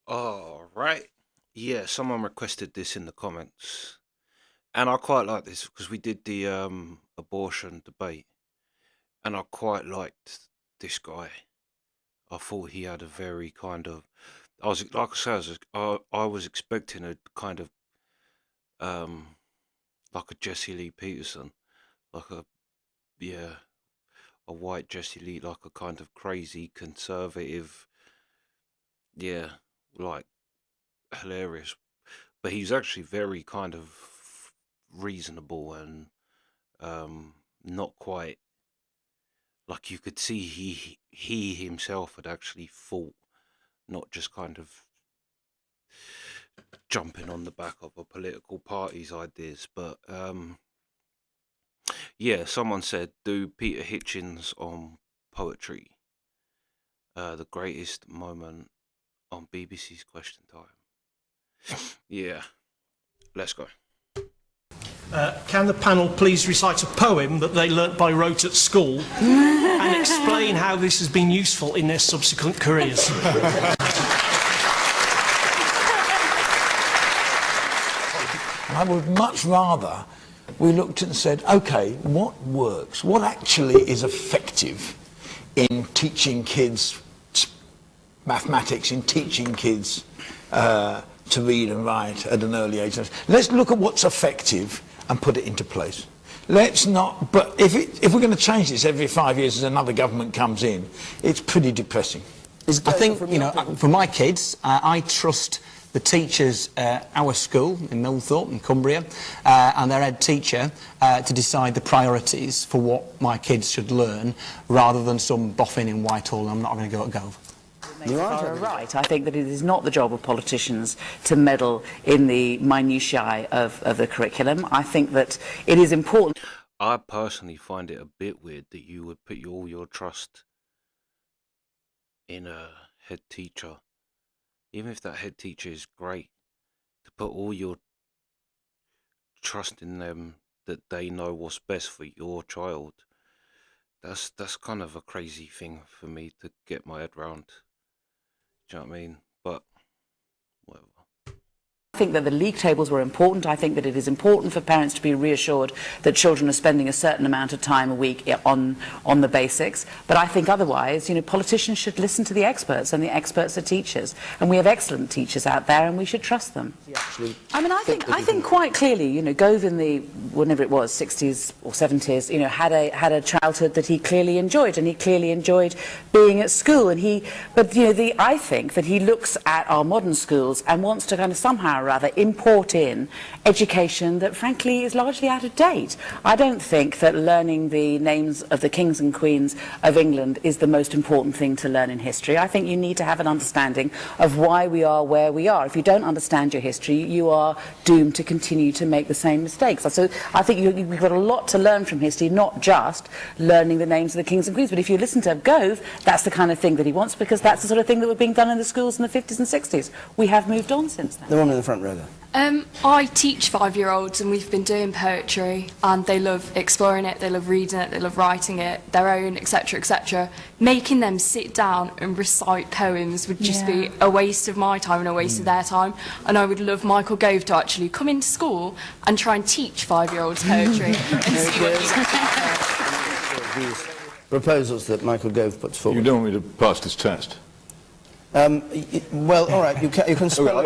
All right. Yeah, someone requested this in the comments, and I quite like this because we did the abortion debate, and I quite liked this guy. I thought he had a very kind of, I was like I said, I was expecting a kind of um like a Jesse Lee Peterson, like a yeah, a white Jesse Lee, like a kind of crazy conservative, yeah, like hilarious. But he's actually very kind of reasonable and not quite like you could see he himself had actually fought, not just kind of jumping on the back of a political party's ideas. But yeah, someone said do Peter Hitchens on poetry, the greatest moment on BBC's Question Time. Yeah, let's go. Can the panel please recite a poem that they learnt by rote at school and explain how this has been useful in their subsequent careers? I would much rather we looked and said, OK, what works? What actually is effective in teaching kids mathematics, in teaching kids to read and write at an early age? Let's look at what's effective and put it into place. Let's not, but if we're going to change this every 5 years as another government comes in, it's pretty depressing. I think, you know, for my kids, I trust the teachers at our school in Millthorpe in Cumbria and their head teacher to decide the priorities for what my kids should learn rather than some boffin in Whitehall. I'm not going to go at Gove. You are right. I think that it is not the job of politicians to meddle in the minutiae of the curriculum. I think that it is important. I personally find it a bit weird that you would put all your trust in a head teacher, even if that head teacher is great, to put all your trust in them that they know what's best for your child. That's kind of a crazy thing for me to get my head round. Do you know what I mean? But whatever. I think that the league tables were important. I think that it is important for parents to be reassured that children are spending a certain amount of time a week on the basics. But I think otherwise, you know, politicians should listen to the experts, and the experts are teachers. And we have excellent teachers out there, and we should trust them. I mean, I think quite clearly, you know, Gove in the, whenever it was, 60s or 70s, you know, had a childhood that he clearly enjoyed, and he clearly enjoyed being at school. And but you know, I think that he looks at our modern schools and wants to kind of somehow rather import in education that frankly is largely out of date. I don't think that learning the names of the kings and queens of England is the most important thing to learn in history. I think you need to have an understanding of why we are where we are. If you don't understand your history, you are doomed to continue to make the same mistakes. So I think we've got a lot to learn from history, not just learning the names of the kings and queens. But if you listen to Gove, that's the kind of thing that he wants, because that's the sort of thing that was being done in the schools in the 50s and 60s. We have moved on since then. The woman in the front row there. I teach 5-year-olds, and we've been doing poetry, and they love exploring it, they love reading it, they love writing it, their own, etc., etc. Making them sit down and recite poems would just be a waste of my time and a waste of their time. And I would love Michael Gove to actually come into school and try and teach 5-year-olds poetry and see what These proposals that Michael Gove puts forward. You don't want me to pass this test? Well, all right, you can spell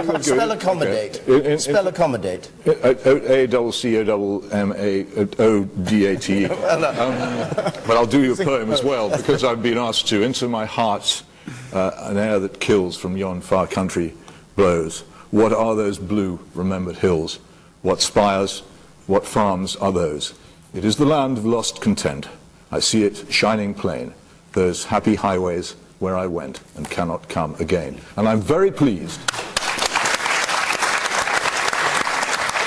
accommodate. Okay. Spell accommodate. A-double-C-O-double-M-A-O-D-A-T-E. But I'll do your poem as well, because I've been asked to. Into my heart an air that kills from yon far country blows. What are those blue remembered hills? What spires, what farms are those? It is the land of lost content. I see it shining plain, those happy highways where I went and cannot come again. And I'm very pleased.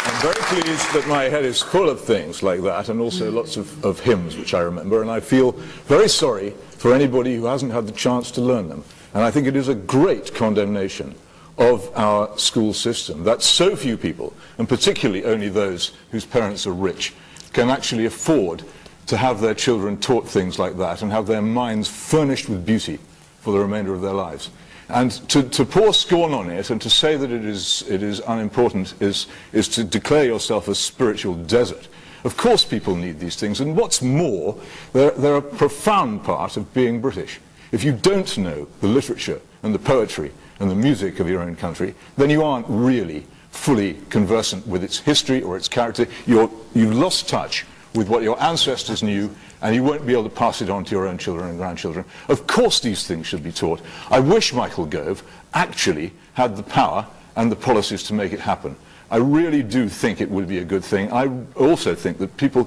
I'm very pleased that my head is full of things like that, and also lots of hymns which I remember, and I feel very sorry for anybody who hasn't had the chance to learn them. And I think it is a great condemnation of our school system that so few people, and particularly only those whose parents are rich, can actually afford to have their children taught things like that and have their minds furnished with beauty for the remainder of their lives. And to pour scorn on it and to say that it is unimportant is to declare yourself a spiritual desert. Of course people need these things, and what's more, they're a profound part of being British. If you don't know the literature and the poetry and the music of your own country, then you aren't really fully conversant with its history or its character. You've lost touch with what your ancestors knew, and you won't be able to pass it on to your own children and grandchildren. Of course these things should be taught. I wish Michael Gove actually had the power and the policies to make it happen. I really do think it would be a good thing. I also think that people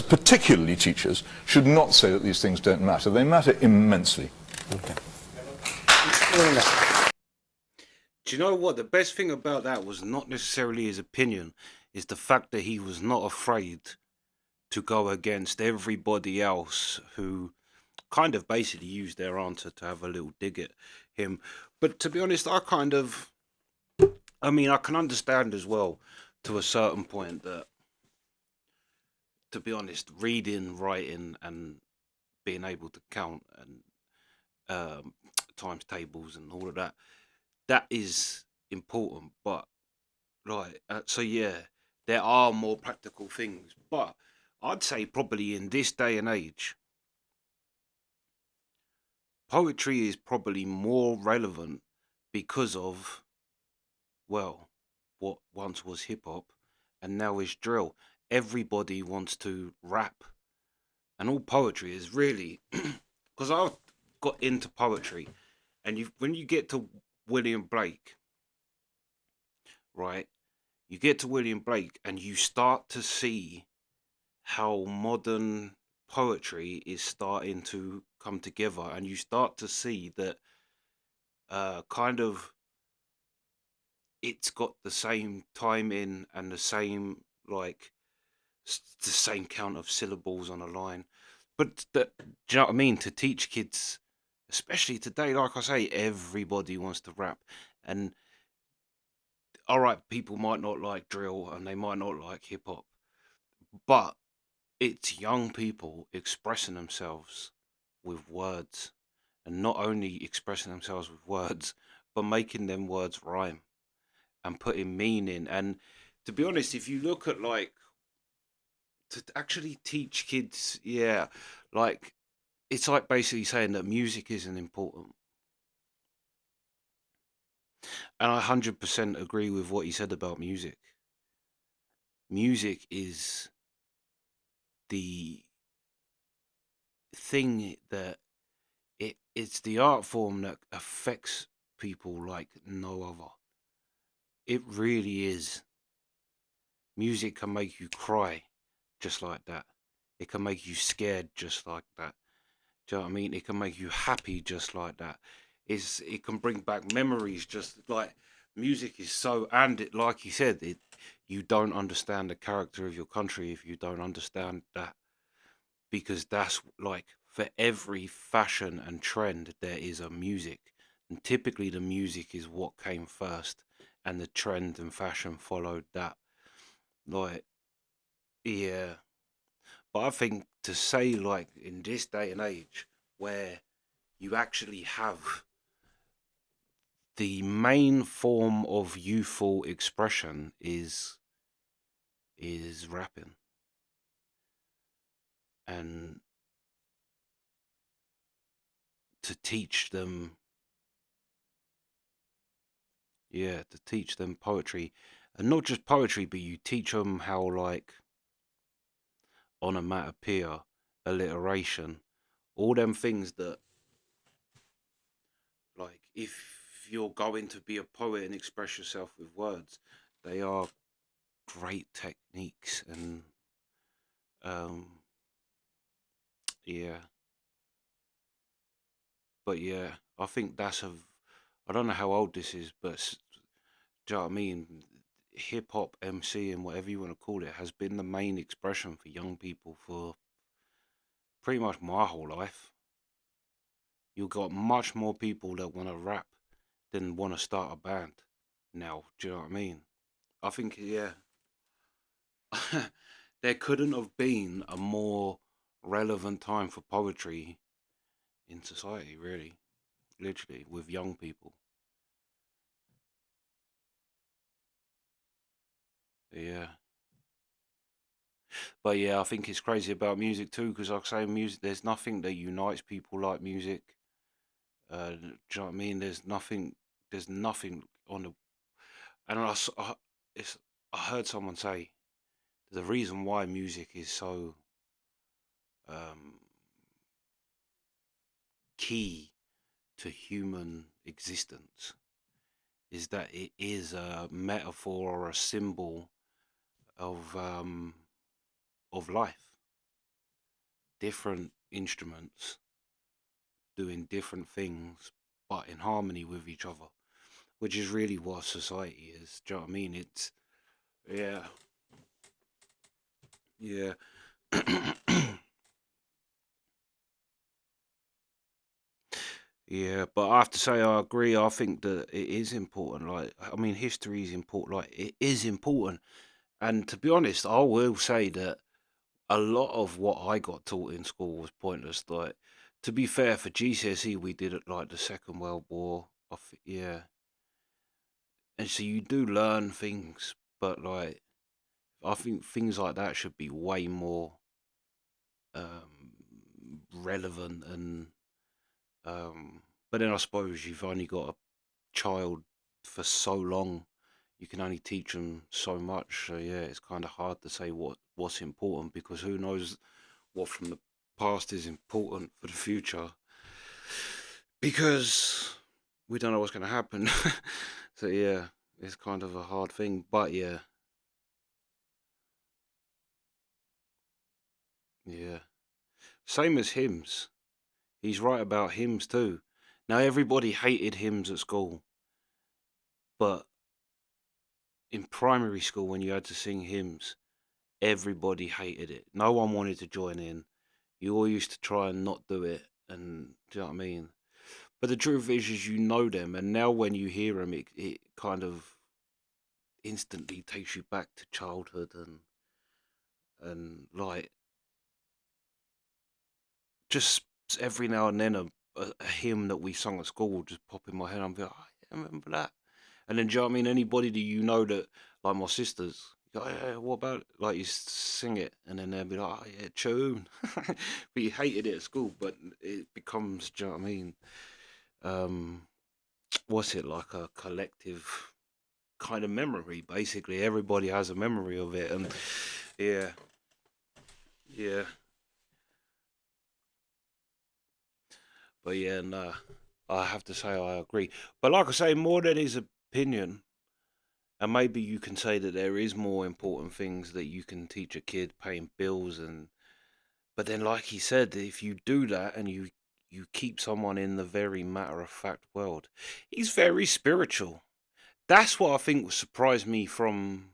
particularly teachers, should not say that these things don't matter. They matter immensely. Okay. Do you know what? The best thing about that was not necessarily his opinion, is the fact that he was not afraid to go against everybody else who kind of basically used their answer to have a little dig at him. But to be honest, I can understand as well to a certain point that, to be honest, reading, writing, and being able to count and times tables and all of that, that is important. But so yeah, there are more practical things. But I'd say probably in this day and age, poetry is probably more relevant because of, well, what once was hip hop and now is drill. Everybody wants to rap, and all poetry is really because I've got into poetry, and when you get to William Blake, right? You get to William Blake, and you start to see how modern poetry is starting to come together, and you start to see that kind of it's got the same timing and the same the same count of syllables on a line. But do you know what I mean? To teach kids, especially today, like I say, everybody wants to rap. And all right, people might not like drill and they might not like hip hop, but it's young people expressing themselves with words, and not only expressing themselves with words, but making them words rhyme and putting meaning. And to be honest, if you look at to actually teach kids, yeah, like it's like basically saying that music isn't important. And I 100% agree with what he said about music. Music is the thing that it's the art form that affects people like no other. It really is. Music can make you cry just like that. It can make you scared just like that. Do you know what I mean? It can make you happy just like that. It can bring back memories just like music is so, and it, like you said, you don't understand the character of your country if you don't understand that, because that's like for every fashion and trend there is a music, and typically the music is what came first, and the trend and fashion followed that. Like, yeah, but I think to say like in this day and age where you actually have the main form of youthful expression is rapping, and to teach them, yeah, to teach them poetry, and not just poetry, but you teach them how like onomatopoeia, alliteration, all them things that, like, if you're going to be a poet and express yourself with words, they are great techniques. And um yeah, but yeah, I think I don't know how old this is, but do you know what I mean? Hip hop, MC, and whatever you want to call it, has been the main expression for young people for pretty much my whole life. You've got much more people that want to rap than want to start a band now. Do you know what I mean? I think, yeah, there couldn't have been a more relevant time for poetry in society, really. literally, with young people. Yeah. But yeah, I think it's crazy about music too, because like I say, music, there's nothing that unites people like music. Do you know what I mean? There's nothing on the, and it's, I heard someone say the reason why music is so um, key to human existence is that it is a metaphor or a symbol of of life. Different instruments doing different things, but in harmony with each other, which is really what society is. Do you know what I mean? It's yeah, yeah. Yeah, but I have to say I agree. I think that it is important. Like, I mean, history is important. Like, it is important. And to be honest, I will say that a lot of what I got taught in school was pointless. Like, to be fair, for GCSE, we did it like the Second World War. Yeah, and so you do learn things, but like, I think things like that should be way more relevant and but then I suppose you've only got a child for so long, you can only teach them so much. So yeah, it's kind of hard to say what's important, because who knows what from the past is important for the future, because we don't know what's going to happen. So yeah, it's kind of a hard thing, but yeah, yeah. Same as hymns. He's right about hymns too. Now everybody hated hymns at school, but in primary school when you had to sing hymns, everybody hated it. No one wanted to join in. You all used to try and not do it, and do you know what I mean? But the truth is you know them, and now when you hear them, it kind of instantly takes you back to childhood, and like just every now and then a hymn that we sung at school will just pop in my head. I'm like, oh, yeah, I remember that. And then, do you know what I mean? Anybody that you know that, like my sisters, you go, yeah, what about it? Like you sing it, and then they'll be like, oh yeah, tune. But you hated it at school, but it becomes, do you know what I mean? Um, what's it like, a collective kind of memory? Basically, everybody has a memory of it, and yeah, yeah. But yeah, nah, I have to say I agree. But like I say, more than his opinion, and maybe you can say that there is more important things that you can teach a kid, paying bills, and but then like he said, if you do that and you keep someone in the very matter of fact world, he's very spiritual. That's what I think surprised me from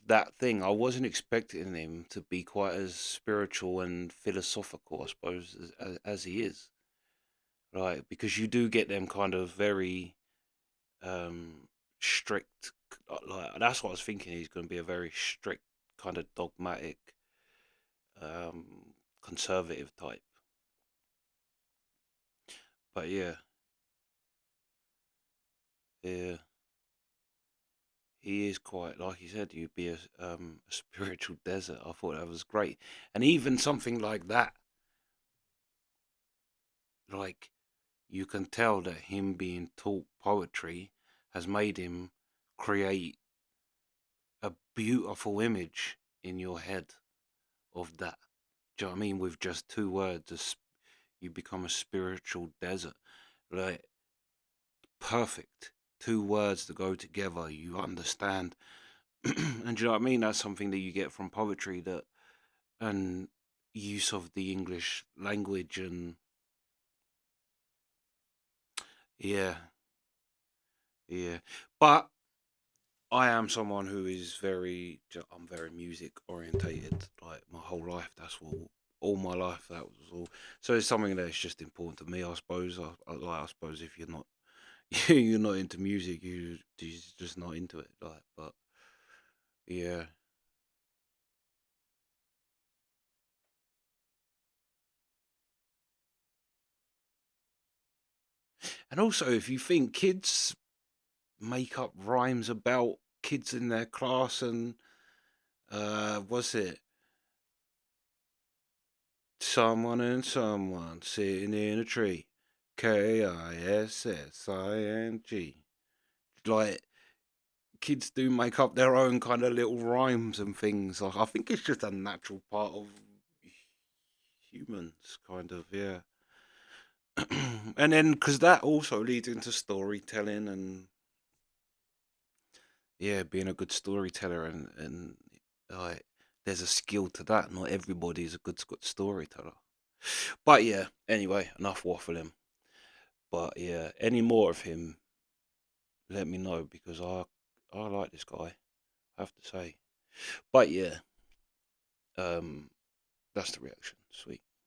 that thing. I wasn't expecting him to be quite as spiritual and philosophical, I suppose, as he is. Right, because you do get them kind of very um strict, like that's what I was thinking. He's going to be a very strict, kind of dogmatic, conservative type. But yeah, yeah, he is quite, like you said, you'd be a spiritual desert. I thought that was great, and even something like that, like you can tell that him being taught poetry has made him create a beautiful image in your head of that. Do you know what I mean? With just two words, you become a spiritual desert. Like, perfect. Two words that go together, you understand. And do you know what I mean? That's something that you get from poetry, that and use of the English language, and yeah, yeah. But I am someone who is I'm very music orientated. Like my whole life, that's all my life. That was all. So it's something that's just important to me, I suppose. I suppose if you're not you're not into music, you're just not into it. Like, but yeah, And also, if you think kids make up rhymes about kids in their class and what's it? Someone and someone sitting in a tree. KISSING. Like, kids do make up their own kind of little rhymes and things. Like, I think it's just a natural part of humans, kind of, yeah. And then, because that also leads into storytelling and, yeah, being a good storyteller and like, there's a skill to that. Not everybody's a good storyteller. But yeah, anyway, enough waffling. But yeah, any more of him, let me know because I like this guy, I have to say. But yeah, that's the reaction. Sweet.